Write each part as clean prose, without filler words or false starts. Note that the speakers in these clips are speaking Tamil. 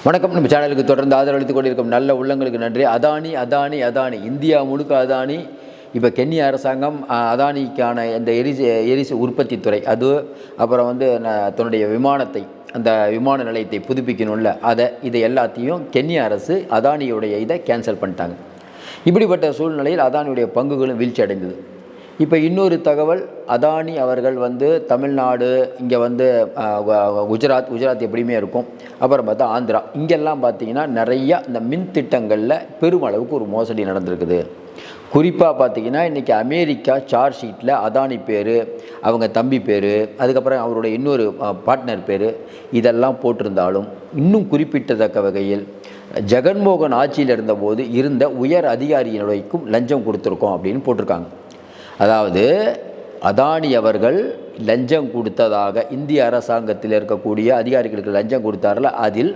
வணக்கம். நம்ம சேனலுக்கு தொடர்ந்து ஆதரவளித்துக் கொண்டிருக்கும் நல்ல உள்ளங்களுக்கு நன்றி. அதானி இந்தியா முழுக்க அதானி. இப்போ கென்யா அரசாங்கம் அதானிக்கான இந்த எரிசு உற்பத்தி துறை அது அப்புறம் தன்னுடைய விமானத்தை அந்த விமான நிலையத்தை புதுப்பிக்கணும்ல இதை எல்லாத்தையும் கென்யா அரசு அதானியுடைய இதை கேன்சல் பண்ணிட்டாங்க. இப்படிப்பட்ட சூழ்நிலையில் அதானியுடைய பங்குகளும் வீழ்ச்சி அடைந்தது. இப்போ இன்னொரு தகவல், அதானி அவர்கள் தமிழ்நாடு, இங்கே குஜராத் எப்படியுமே இருக்கும், அப்புறம் பார்த்தா ஆந்திரா, இங்கெல்லாம் பார்த்திங்கன்னா நிறையா இந்த மின் திட்டங்களில் பெருமளவுக்கு ஒரு மோசடி நடந்திருக்குது. குறிப்பாக பார்த்திங்கன்னா இன்றைக்கி அமெரிக்கா சார்ஜ் ஷீட்டில் அதானி பேர், அவங்க தம்பி பேர், அதுக்கப்புறம் அவருடைய இன்னொரு பார்ட்னர் பேர் இதெல்லாம் போட்டிருந்தாலும் இன்னும் குறிப்பிட்டத்தக்க வகையில் ஜெகன்மோகன் ஆட்சியில் இருந்தபோது இருந்த உயர் அதிகாரிகளுக்கும் லஞ்சம் கொடுத்துருக்கோம் அப்படின்னு போட்டிருக்காங்க. அதாவது அதானி அவர்கள் லஞ்சம் கொடுத்ததாக இந்திய அரசாங்கத்தில் இருக்கக்கூடிய அதிகாரிகளுக்கு லஞ்சம் கொடுத்தார்கள். அதில்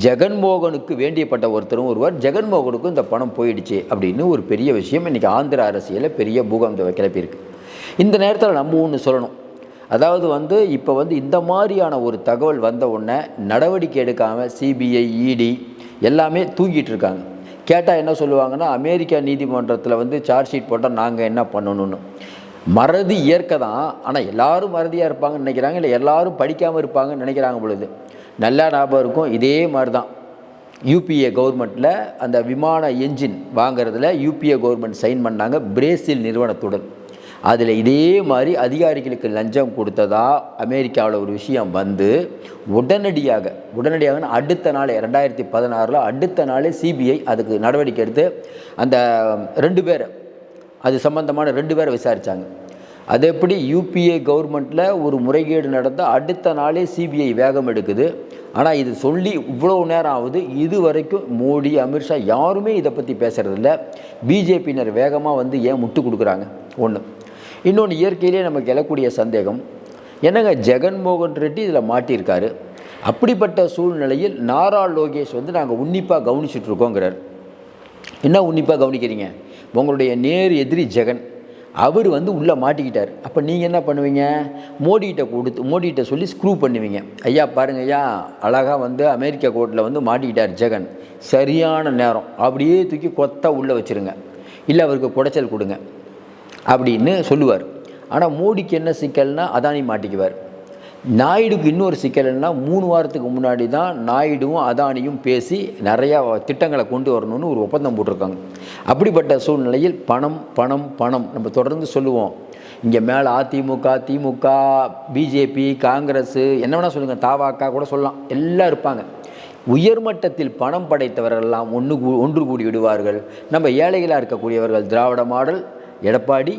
ஜெகன்மோகனுக்கு வேண்டியப்பட்ட ஒருவர் ஜெகன்மோகனுக்கும் இந்த பணம் போயிடுச்சு அப்படின்னு ஒரு பெரிய விஷயம் இன்றைக்கி ஆந்திர அரசியலில் பெரிய பூகம்பத்தை கிளப்பியிருக்கு. இந்த நேரத்தில் நம்ம ஒன்று சொல்லணும். அதாவது இப்போ இந்த மாதிரியான ஒரு தகவல் வந்த உடனே நடவடிக்கை எடுக்காமல் சிபிஐ, இடி எல்லாமே தூங்கிட்டு இருக்காங்க. கேட்டால் என்ன சொல்லுவாங்கன்னா, அமெரிக்கா நீதிமன்றத்தில் சார்ஜ் ஷீட் போட்டால் நாங்கள் என்ன பண்ணணும்னு. மறதி இயற்கை தான், ஆனால் எல்லோரும் மறதியாக இருப்பாங்கன்னு நினைக்கிறாங்க, இல்லை எல்லோரும் படிக்காமல் இருப்பாங்கன்னு நினைக்கிறாங்க பொழுது. நல்லா ஞாபகம் இருக்கும், இதே மாதிரி தான் யூபிஏ கவர்மெண்ட்டில் அந்த விமான என்ஜின் வாங்கிறதுல யூபிஏ கவர்மெண்ட் சைன் பண்ணாங்க பிரேசில் நிறுவனத்துடன். அதில் இதே மாதிரி அதிகாரிகளுக்கு லஞ்சம் கொடுத்ததா அமெரிக்காவில் ஒரு விஷயம் உடனடியாக அடுத்த நாள் 2016 அடுத்த நாளே சிபிஐ அதுக்கு நடவடிக்கை எடுத்து அந்த 2 பேரை, அது சம்பந்தமான 2 பேரை விசாரித்தாங்க. அது எப்படி யூபிஏ கவர்மெண்ட்டில் ஒரு முறைகேடு நடந்தால் அடுத்த நாளே சிபிஐ வேகம் எடுக்குது. ஆனால் இது சொல்லி இவ்வளோ நேரம் ஆகுது, இது வரைக்கும் மோடி, அமித்ஷா யாருமே இதை பற்றி பேசுகிறதில்ல. பிஜேபியினர் வேகமாக ஏன் முட்டு கொடுக்குறாங்க? ஒன்று. இன்னொன்று, இயற்கையிலே நமக்கு எழக்கூடிய சந்தேகம், என்னங்க ஜெகன்மோகன் ரெட்டி இதில் மாட்டியிருக்காரு. அப்படிப்பட்ட சூழ்நிலையில் நாரா லோகேஷ் நாங்கள் உன்னிப்பாக கவனிச்சுட்ருக்கோங்கிறார். என்ன உன்னிப்பாக கவனிக்கிறீங்க? உங்களுடைய நேர் எதிரி ஜெகன் அவர் உள்ளே மாட்டிக்கிட்டார். அப்போ நீங்கள் என்ன பண்ணுவீங்க? மோடிகிட்ட சொல்லி ஸ்க்ரூ பண்ணுவீங்க. ஐயா பாருங்க ஐயா, அழகாக அமெரிக்கா கோர்ட்டில் மாட்டிக்கிட்டார் ஜெகன், சரியான நேரம், அப்படியே தூக்கி கொத்தா உள்ளே வச்சுருங்க, இல்லை அவருக்கு குடைச்சல் கொடுங்க அப்படின்னு சொல்லுவார். ஆனால் மோடிக்கு என்ன சிக்கல்னா அதானி மாட்டிக்குவார். நாயுடுக்கு இன்னொரு சிக்கல்னா 3 வாரத்துக்கு முன்னாடி தான் நாயுடுவும் அதானியும் பேசி நிறையா திட்டங்களை கொண்டு வரணும்னு ஒரு ஒப்பந்தம் போட்டிருக்காங்க. அப்படிப்பட்ட சூழ்நிலையில் பணம் பணம் பணம் நம்ம தொடர்ந்து சொல்லுவோம். இங்கே மேலே அதிமுக, திமுக, பிஜேபி, காங்கிரஸ், என்ன வேணால் சொல்லுங்கள், தாவாக்கா கூட சொல்லலாம், எல்லாம் இருப்பாங்க. உயர்மட்டத்தில் பணம் படைத்தவர்களெல்லாம் ஒன்று கூடி விடுவார்கள். நம்ம ஏழைகளாக இருக்கக்கூடியவர்கள் திராவிட மாடல், எடப்பாடி,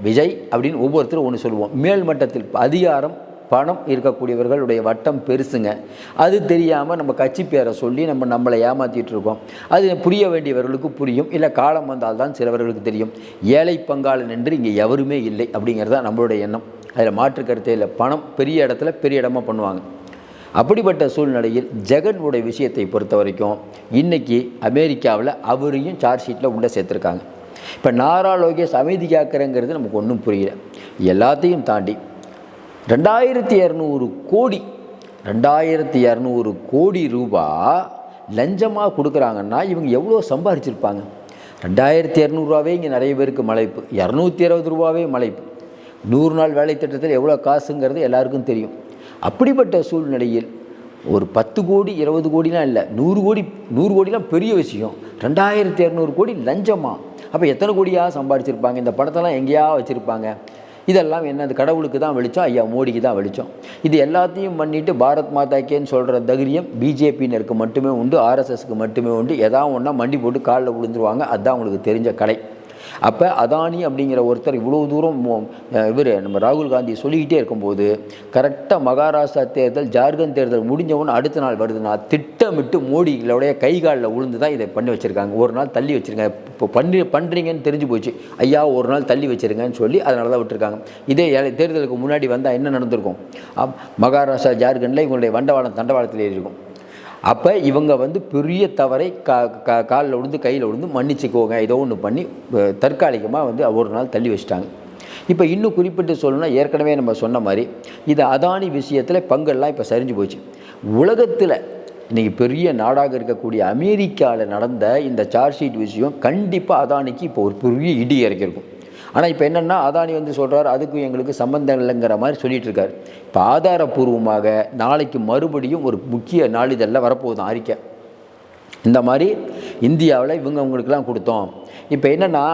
விஜய் அப்படின்னு ஒவ்வொருத்தரும் ஒன்று சொல்லுவோம். மேல் மட்டத்தில் அதிகாரம், பணம் இருக்கக்கூடியவர்களுடைய வட்டம் பெருசுங்க. அது தெரியாமல் நம்ம கட்சி பேரை சொல்லி நம்மளை ஏமாற்றிட்டு இருக்கோம். அது புரிய வேண்டியவர்களுக்கு புரியும், இல்லை காலம் வந்தால் தான் சிலவர்களுக்கு தெரியும். ஏழை பங்காளன் என்று இங்கே எவருமே இல்லை அப்படிங்கிறது தான் நம்மளுடைய எண்ணம். அதில் மாற்று கருத்தே இல்லை. பணம் பெரிய இடத்துல பெரிய இடமா பண்ணுவாங்க. அப்படிப்பட்ட சூழ்நிலையில் ஜெகனுடைய விஷயத்தை பொறுத்த வரைக்கும் இன்றைக்கி அமெரிக்காவில் அவரையும் சார்ஜ் ஷீட்டில் உள்ளே சேர்த்துருக்காங்க. இப்போ நாரா லோகேஷ் அமைதி காக்கிறங்கிறது நமக்கு ஒன்றும் புரியல. எல்லாத்தையும் தாண்டி 2200 கோடி ரூபாய் லஞ்சமாக கொடுக்குறாங்கன்னா இவங்க எவ்வளோ சம்பாதிச்சிருப்பாங்க? 2200 ரூபாவே இங்கே நிறைய பேருக்கு மலைப்பு, 260 ரூபாவே மலைப்பு. 100 நாள் வேலை திட்டத்தில் எவ்வளோ காசுங்கிறது எல்லாருக்கும் தெரியும். அப்படிப்பட்ட சூழ்நிலையில் ஒரு 10 கோடி 20 கோடிலாம் இல்லை, 100 கோடிலாம் பெரிய விஷயம். 2200 கோடி லஞ்சமா? அப்போ எத்தனை கோடியாக சம்பாதிச்சிருப்பாங்க? இந்த பணத்தெல்லாம் எங்கேயா வச்சுருப்பாங்க? இதெல்லாம் என்னது? கடவுளுக்கு தான் வெளிச்சம், ஐயா மோடிக்கு தான் வெளிச்சம். இது எல்லாத்தையும் பண்ணிவிட்டு பாரத் மாதாக்கேன்னு சொல்கிற தைரியம் பிஜேபியினருக்கு மட்டுமே உண்டு, ஆர்எஸ்எஸ்க்கு மட்டுமே உண்டு. எதாவது ஒன்றா மண்டி போட்டு காலில் விழுந்துருவாங்க. அதுதான் அவங்களுக்கு தெரிஞ்ச கலை. அப்போ அதானி அப்படிங்கிற ஒருத்தர் இவ்வளோ தூரம் நம்ம ராகுல் காந்தி சொல்லிக்கிட்டே இருக்கும்போது கரெக்டாக மகாராஷ்டிரா தேர்தல், ஜார்க்கண்ட் தேர்தல் முடிஞ்சவொன்னு அடுத்த நாள் வருதுன்னா திட்டமிட்டு மோடிகளுடைய கை காலில் உளுந்து தான் இதை பண்ணி வச்சுருக்காங்க. ஒரு நாள் தள்ளி வச்சுருங்க, இப்போ பண்ணுறீங்கன்னு தெரிஞ்சு போச்சு, ஐயா ஒரு நாள் தள்ளி வச்சுருங்கன்னு சொல்லி அதனால தான் விட்டுருக்காங்க. இதே தேர்தலுக்கு முன்னாடி வந்தால் என்ன நடந்திருக்கும்? மகாராஷ்டிரா, ஜார்க்கண்டில் இவங்களுடைய தண்டவாளத்தில் இருக்கும். அப்போ இவங்க பெரிய தவறை காலில் விழுந்து கையில் விழுந்து மன்னிச்சுக்கோங்க ஏதோ ஒன்று பண்ணி தற்காலிகமாக ஒரு நாள் தள்ளி வச்சுட்டாங்க. இப்போ இன்னும் குறிப்பிட்டு சொல்லணும்னா, ஏற்கனவே நம்ம சொன்ன மாதிரி இது அதானி விஷயத்தில் பங்கெல்லாம் இப்போ சரிஞ்சு போச்சு. உலகத்தில் இன்றைக்கி பெரிய நாடாக இருக்கக்கூடிய அமெரிக்காவில் நடந்த இந்த சார்ஜ் ஷீட் விஷயம் கண்டிப்பாக அதானிக்கு இப்போ ஒரு பெரிய இடி இறக்கிருக்கும். ஆனால் இப்போ என்னென்னா அதானி வந்து சொல்கிறார் அதுக்கும் எங்களுக்கு சம்பந்தம் இல்லைங்கிற மாதிரி சொல்லிகிட்டு இருக்கார். இப்போ ஆதாரப்பூர்வமாக நாளைக்கு மறுபடியும் ஒரு முக்கிய நாளிதழில் வரப்போகுதும் அறிக்கை. இந்த மாதிரி இந்தியாவில் இவங்க அவங்களுக்கெல்லாம் கொடுத்தோம். இப்போ என்னென்னா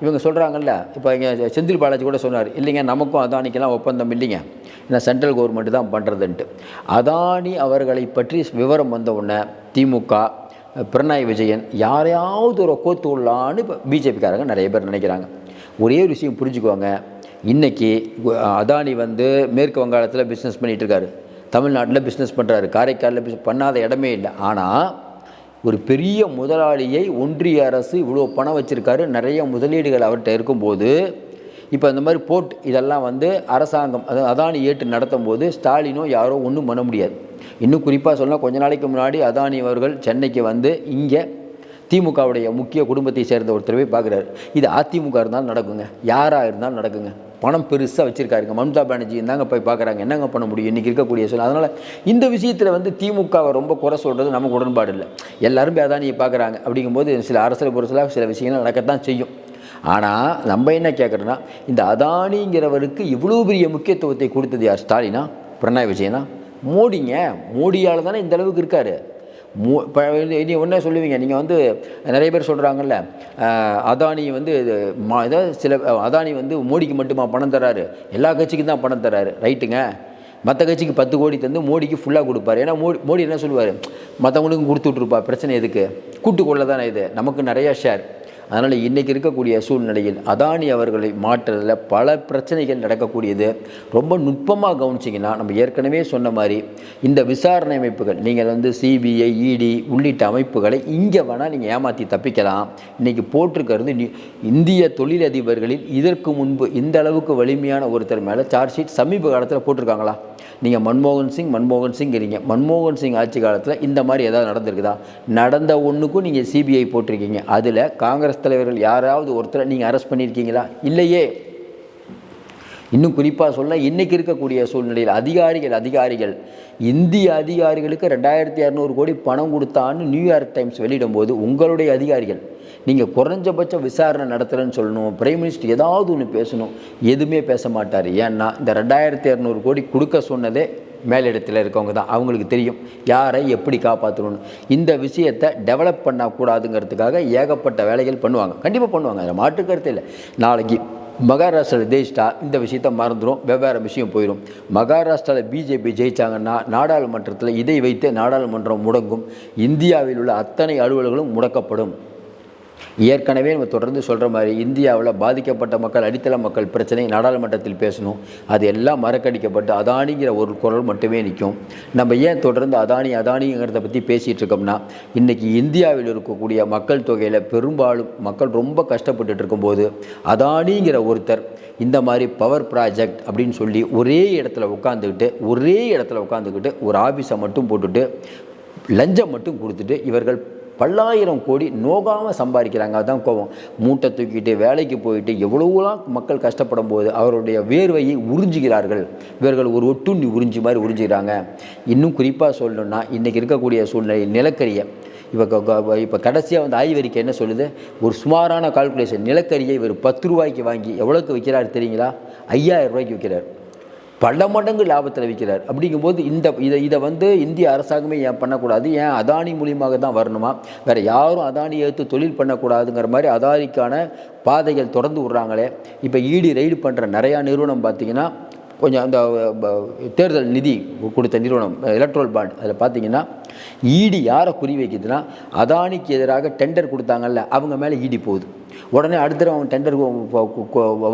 இவங்க சொல்கிறாங்கல்ல, இப்போ இங்கே செந்தில் பாலாஜி கூட சொன்னார், இல்லைங்க நமக்கும் அதானிக்கெல்லாம் ஒப்பந்தம் இல்லைங்க, ஏன்னா சென்ட்ரல் கவர்மெண்ட்டு தான் பண்ணுறதுன்ட்டு. அதானி அவர்களை பற்றி விவரம் வந்த உடனே திமுக, பினராயி விஜயன் யாரையாவது ஒரு கோத்து உள்ளான்னு இப்போ பிஜேபிக்காரங்க நிறைய பேர் நினைக்கிறாங்க. ஒரே ஒரு விஷயம் புரிஞ்சுக்குவாங்க, இன்றைக்கி அதானி வந்து மேற்கு வங்காளத்தில் பிஸ்னஸ் பண்ணிகிட்ருக்காரு, தமிழ்நாட்டில் பிஸ்னஸ் பண்ணுறாரு, காரைக்காலில் பண்ணாத இடமே இல்லை. ஆனால் ஒரு பெரிய முதலாளியை ஒன்றிய அரசு இவ்வளோ பணம் வச்சுருக்காரு, நிறைய முதலீடுகள் அவர்கிட்ட இருக்கும்போது இப்போ இந்த மாதிரி போர்ட் இதெல்லாம் வந்து அரசாங்கம் அதானி ஏற்று நடத்தும் போது ஸ்டாலினோ யாரோ ஒன்றும் பண்ண முடியாது. இன்னும் குறிப்பாக சொன்னால் கொஞ்ச நாளைக்கு முன்னாடி அதானி அவர்கள் சென்னைக்கு வந்து இங்கே திமுகவுடைய முக்கிய குடும்பத்தை சேர்ந்த ஒருத்தரவே பார்க்குறாரு. இது அதிமுக இருந்தாலும் நடக்குங்க, யாராக இருந்தாலும் நடக்குங்க. பணம் பெருசாக வச்சுருக்காருங்க. மம்தா பானர்ஜி இருந்தாங்க போய் பார்க்குறாங்க, என்னங்க பண்ண முடியும் இன்றைக்கி இருக்கக்கூடிய சொல்ல. அதனால் இந்த விஷயத்தில் வந்து திமுகவை ரொம்ப குறை சொல்கிறது நமக்கு உடன்பாடு இல்லை. எல்லாரும் அதானியை பார்க்குறாங்க. அப்படிங்கும்போது சில அரசியல் பொருளாக சில விஷயங்கள் நடக்கத்தான் செய்யும். ஆனால் நம்ம என்ன கேட்குறோன்னா, இந்த அதானிங்கிறவருக்கு இவ்வளோ பெரிய முக்கியத்துவத்தை கொடுத்தது யார்? ஸ்டாலினா, பினராயி விஜயனா, மோடிங்க. மோடியால் தானே இந்த அளவுக்கு இருக்கார். நீ ஒன்றே சொல்லுவீங்க, நீங்கள் வந்து நிறைய பேர் சொல்கிறாங்கல்ல, அதானி வந்து ஏதாவது சில அதானி வந்து மோடிக்கு மட்டுமா பணம் தர்றாரு, எல்லா கட்சிக்கும் தான் பணம் தர்றாரு. ரைட்டுங்க, மற்ற கட்சிக்கு 10 கோடி தந்து மோடிக்கு ஃபுல்லாக கொடுப்பார். ஏன்னா மோடி என்ன சொல்லுவார், மற்றவங்களுக்கும் கொடுத்து விட்ருப்பா, பிரச்சனை எதுக்கு, கூட்டுக்கொள்ள தானே இது, நமக்கு நிறையா ஷேர். அதனால் இன்றைக்கி இருக்கக்கூடிய சூழ்நிலையில் அதானி அவர்களை மாற்றுறதில் பல பிரச்சனைகள் நடக்கக்கூடியது. ரொம்ப நுட்பமாக கவனிச்சிங்கன்னா நம்ம ஏற்கனவே சொன்ன மாதிரி இந்த விசாரணை அமைப்புகள், நீங்கள் வந்து சிபிஐ, இடி உள்ளிட்ட அமைப்புகளை இங்கே வேணால் நீங்கள் ஏமாற்றி தப்பிக்கலாம். இன்றைக்கி போட்டிருக்கிறது இந்திய தொழிலதிபர்களில் இதற்கு முன்பு இந்த அளவுக்கு வலிமையான ஒருத்தர் மேலே சார்ஜ் ஷீட் சமீப காலத்தில் போட்டிருக்காங்களா? நீங்கள் மன்மோகன் சிங்கிறீங்க, மன்மோகன் சிங் ஆட்சி காலத்தில் இந்த மாதிரி ஏதாவது நடந்திருக்குதா? நடந்த ஒன்றுக்கும் நீங்கள் சிபிஐ போட்டிருக்கீங்க. அதில் காங்கிரஸ் தலைவர்கள் யாராவது ஒருத்தரை நீங்கள் அரெஸ்ட் பண்ணியிருக்கீங்களா? இல்லையே. இன்னும் குறிப்பாக சொல்ல, இன்றைக்கி இருக்கக்கூடிய சூழ்நிலையில் அதிகாரிகள் இந்திய அதிகாரிகளுக்கு 2200 கோடி பணம் கொடுத்தான்னு நியூயார்க் டைம்ஸ் வெளியிடும்போது உங்களுடைய அதிகாரிகள் நீங்கள் குறைஞ்சபட்ச விசாரணை நடத்துகிறேன்னு சொல்லணும், பிரைம் மினிஸ்டர் ஏதாவது ஒன்று பேசணும், எதுவுமே பேச மாட்டார். ஏன்னா இந்த 2200 கோடி கொடுக்க சொன்னதே மேலிடத்தில் இருக்கவங்க தான், அவங்களுக்கு தெரியும் யாரை எப்படி காப்பாற்றணும்னு. இந்த விஷயத்தை டெவலப் பண்ணக்கூடாதுங்கிறதுக்காக ஏகப்பட்ட வேலைகள் பண்ணுவாங்க, கண்டிப்பாக பண்ணுவாங்க, அதில் மாற்று கருத்து இல்லை. நாளைக்கு மகாராஷ்டிராவில் ஜெயிச்சிட்டா இந்த விஷயத்தை மறந்துடும், வெவ்வேறு விஷயம் போயிடும். மகாராஷ்டிராவில் பிஜேபி ஜெயித்தாங்கன்னா நாடாளுமன்றத்தில் இதை வைத்து நாடாளுமன்றம் முடங்கும், இந்தியாவில் உள்ள அத்தனை அலுவல்களும் முடக்கப்படும். ஏற்கனவே நம்ம தொடர்ந்து சொல்கிற மாதிரி இந்தியாவில் பாதிக்கப்பட்ட மக்கள், அடித்தள மக்கள் பிரச்சனை நாடாளுமன்றத்தில் பேசணும். அது எல்லாம் மறக்கடிக்கப்பட்டு அதானிங்கிற ஒரு குரல் மட்டுமே நிற்கும். நம்ம ஏன் தொடர்ந்து அதானிங்கிறத பற்றி பேசிகிட்டு இருக்கோம்னா, இன்றைக்கி இந்தியாவில் இருக்கக்கூடிய மக்கள் தொகையில் பெரும்பாலும் மக்கள் ரொம்ப கஷ்டப்பட்டுட்டு இருக்கும்போது அதானிங்கிற ஒருத்தர் இந்த மாதிரி பவர் ப்ராஜெக்ட் அப்படின்னு சொல்லி ஒரே இடத்துல உட்காந்துக்கிட்டு ஒரு ஆஃபீஸை மட்டும் போட்டுட்டு லஞ்சம் மட்டும் கொடுத்துட்டு இவர்கள் பல்லாயிரம் கோடி நோகாமல் சம்பாதிக்கிறாங்க. அதுதான் கோபம். மூட்டை தூக்கிட்டு வேலைக்கு போயிட்டு எவ்வளோலாம் மக்கள் கஷ்டப்படும் போது அவருடைய வேர்வையை உறிஞ்சுகிறார்கள். இவர்கள் ஒரு ஒட்டுண்ணி உறிஞ்சி மாதிரி உறிஞ்சுகிறாங்க. இன்னும் குறிப்பாக சொல்லணும்னா, இன்றைக்கி இருக்கக்கூடிய சூழ்நிலை நிலக்கரியை இப்போ கடைசியாக வந்து ஆய்வறிக்கை என்ன சொல்லுது, ஒரு சுமாரான கால்குலேஷன், நிலக்கரியை இவர் 10 ரூபாய்க்கு வாங்கி எவ்வளோக்கு விற்கிறார் தெரியுங்களா? 5000 ரூபாய்க்கு விற்கிறார். பல மடங்கு லாபத்தில் விற்கிறார். அப்படிங்கும்போது இதை வந்து இந்திய அரசாங்கமே ஏன் பண்ணக்கூடாது, ஏன் அதானி மூலியமாக தான் வரணுமா, வேறு யாரும் அதானி எடுத்து தொழில் பண்ணக்கூடாதுங்கிற மாதிரி அதானிக்கான பாதைகள் தொடர்ந்து விட்றாங்களே. இப்போ இடி ரெய்டு பண்ணுற நிறையா நிறுவனம் பார்த்திங்கன்னா, கொஞ்சம் அந்த தேர்தல் நிதி கொடுத்த நிறுவனம் எலக்ட்ரல் பாண்ட், அதில் பார்த்திங்கன்னா இடி யாரை குறி வைக்குதுன்னா, அதானிக்கு எதிராக டெண்டர் கொடுத்தாங்கல்ல அவங்க மேலே இடி போகுது. உடனே அடுத்த தடவை அவங்க டெண்டர்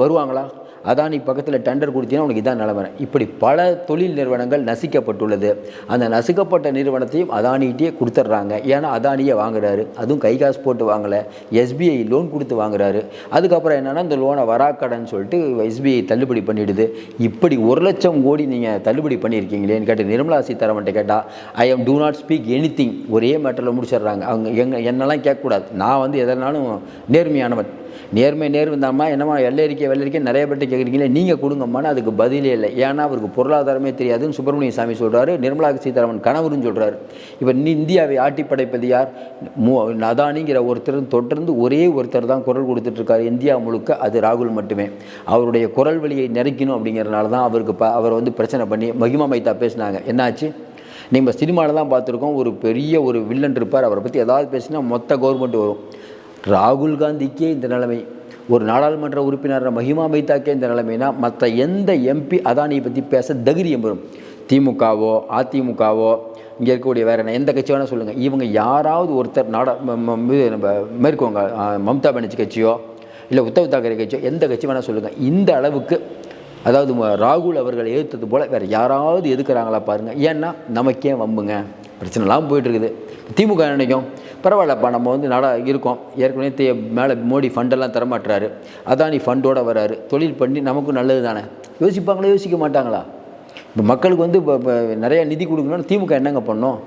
வருவாங்களா? அதானி பக்கத்தில் டெண்டர் கொடுத்தீங்கன்னா உனக்கு இதான் நிலவரை. இப்படி பல தொழில் நிறுவனங்கள் நசிக்கப்பட்டுள்ளது. அந்த நசுக்கப்பட்ட நிறுவனத்தையும் அதானிகிட்டே கொடுத்துட்றாங்க. ஏன்னா அதானியே வாங்குறாரு, அதுவும் கை காசு போட்டு வாங்கலை, எஸ்பிஐ லோன் கொடுத்து வாங்குறாரு. அதுக்கப்புறம் என்னென்னா இந்த லோனை வராக்கடன் சொல்லிட்டு எஸ்பிஐ தள்ளுபடி பண்ணிவிடுது. இப்படி 1,00,000 கோடி நீங்கள் தள்ளுபடி பண்ணியிருக்கீங்களேன்னு கேட்டு நிர்மலா சீதாராமன்ட்ட கேட்டால், I am do not speak anything, ஒரே மேட்டரில் முடிச்சிடுறாங்க. அவங்க என்னெல்லாம் கேட்கக்கூடாது, நான் வந்து எதனாலும் நேர்மையானவன். நேர்மை நேர்ந்தாம்மா என்னம்மா வெள்ளரிக்கை நிறைய பேர்ட்ட கேட்குறீங்களே, நீங்கள் கொடுங்கம்மான்னு அதுக்கு பதிலே இல்லை. ஏன்னா அவருக்கு பொருளாதாரமே தெரியாதுன்னு சுப்பிரமணிய சாமி சொல்கிறாரு, நிர்மலா சீதாராமன் கணவரும் சொல்கிறாரு. இப்போ இந்தியாவை ஆட்டி படைப்பது யார்? அதானிங்கிற ஒருத்தர் தொடர்ந்து ஒரே ஒருத்தர் தான் குரல் கொடுத்துட்ருக்காரு இந்தியா முழுக்க, அது ராகுல் மட்டுமே. அவருடைய குரல் வழியை நிறைக்கணும் அப்படிங்கிறனால தான் அவர் வந்து பிரச்சனை பண்ணி மகிமா மைத்தா பேசினாங்க. என்னாச்சு? நீங்கள் சினிமாவில் தான் பார்த்துருக்கோம், ஒரு பெரிய ஒரு வில்லன் இருப்பார், அவரை பற்றி ஏதாவது பேசினா மொத்த கவர்மெண்ட் வரும். ராகுல் காந்திக்கே இந்த நிலைமை, ஒரு நாடாளுமன்ற உறுப்பினர் மகிமா மைத்தாக்கே இந்த நிலைமைனா மற்ற எந்த எம்பி அதானியை பற்றி பேச தைரியம் வரும்? திமுகவோ அதிமுகவோ இங்கே இருக்கக்கூடிய வேறு எந்த கட்சி வேணால் சொல்லுங்கள், இவங்க யாராவது ஒருத்தர் நம்ம மேற்கோங்க மம்தா பானர்ஜி கட்சியோ இல்லை உத்தவ் தாக்கரே கட்சியோ எந்த கட்சி வேணால் சொல்லுங்கள், இந்த அளவுக்கு அதாவது ராகுல் அவர்கள் எதிர்த்தது போல் வேறு யாராவது எதுக்குறாங்களா பாருங்கள். ஏன்னா நமக்கே வம்புங்க, பிரச்சனைலாம் போயிட்டுருக்குது. திமுக நினைக்கும் பரவாயில்லப்பா, நம்ம வந்து இருக்கோம், ஏற்கனவே மேலே மோடி ஃபண்டெல்லாம் தரமாட்டுறாரு, அதானி ஃபண்டோடு வராரு, தொழில் பண்ணி நமக்கும் நல்லது தானே, யோசிப்பாங்களா? யோசிக்க மாட்டாங்களா? இப்போ மக்களுக்கு வந்து இப்போ நிறையா நிதி கொடுக்கணும்னு திமுக என்னங்க பண்ணோம்?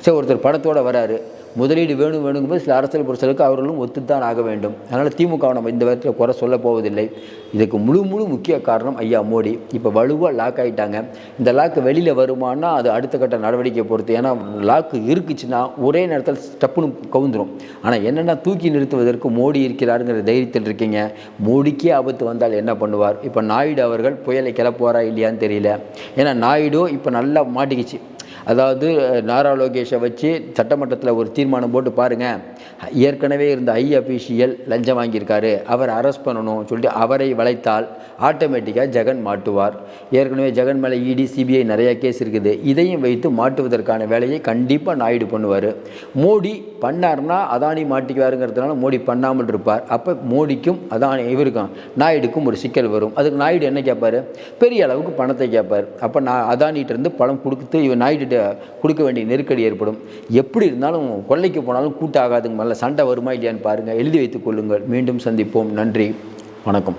சரி, ஒருத்தர் படத்தோடு வராரு, முதலீடு வேணுங்கும்போது சில அரசியல் பொறுத்தளவுக்கு அவர்களும் ஒத்துத்தான் ஆக வேண்டும். அதனால் திமுகவை நம்ம இந்த விதத்தில் குறை சொல்ல போவதில்லை. இதுக்கு முழு முக்கிய காரணம் ஐயா மோடி. இப்போ வலுவாக லாக் ஆகிட்டாங்க. இந்த லாக்கு வெளியில் வருமானா அது அடுத்த கட்ட நடவடிக்கையை பொறுத்து. ஏன்னா லாக்கு இருக்குச்சுன்னா ஒரே நேரத்தில் ஸ்டப்புன்னு கவுந்துடும். ஆனால் என்னென்னா தூக்கி நிறுத்துவதற்கு மோடி இருக்கிறாருங்கிற தைரியத்தில் இருக்கீங்க. மோடிக்கே ஆபத்து வந்தால் என்ன பண்ணுவார்? இப்போ நாயுடு அவர்கள் புயலை கிளப்புவாரா இல்லையான்னு தெரியல. ஏன்னா நாயுடு இப்போ நல்லா மாட்டிக்கிச்சு. அதாவது நாரா லோகேஷை வச்சு சட்டமன்றத்தில் ஒரு தீர்மானம் போட்டு பாருங்கள், ஏற்கனவே இருந்த அஃபீஷியல் லஞ்சம் வாங்கியிருக்காரு, அவர் அரெஸ்ட் பண்ணணும் சொல்லிட்டு அவரை வளைத்தால் ஆட்டோமேட்டிக்காக ஜெகன் மாட்டுவார். ஏற்கனவே ஜெகன் மேலே இடி சிபிஐ நிறையா கேஸ் இருக்குது, இதையும் வைத்து மாட்டுவதற்கான வேலையை கண்டிப்பாக நாயுடு பண்ணுவார். மோடி பண்ணார்னா அதானி மாட்டிக்குவாருங்கிறதுனால மோடி பண்ணாமல் இருப்பார். அப்போ மோடிக்கும் இவருக்கும் நாயுடுக்கும் ஒரு சிக்கல் வரும். அதுக்கு நாயுடு என்ன கேட்பார்? பெரிய அளவுக்கு பணத்தை கேட்பார். அப்போ அதானிகிட்டேருந்து பணம் கொடுத்து இவர் நாயுடு கொடுக்க வேண்டிய நெருக்கடி ஏற்படும். எப்படி இருந்தாலும் கொள்ளைக்கு போனாலும் கூட்டாகாதுங்க, மேலே சண்டை வருமா இல்லையான்னு பாருங்கள், எழுதி வைத்துக் கொள்ளுங்கள். மீண்டும் சந்திப்போம். நன்றி, வணக்கம்.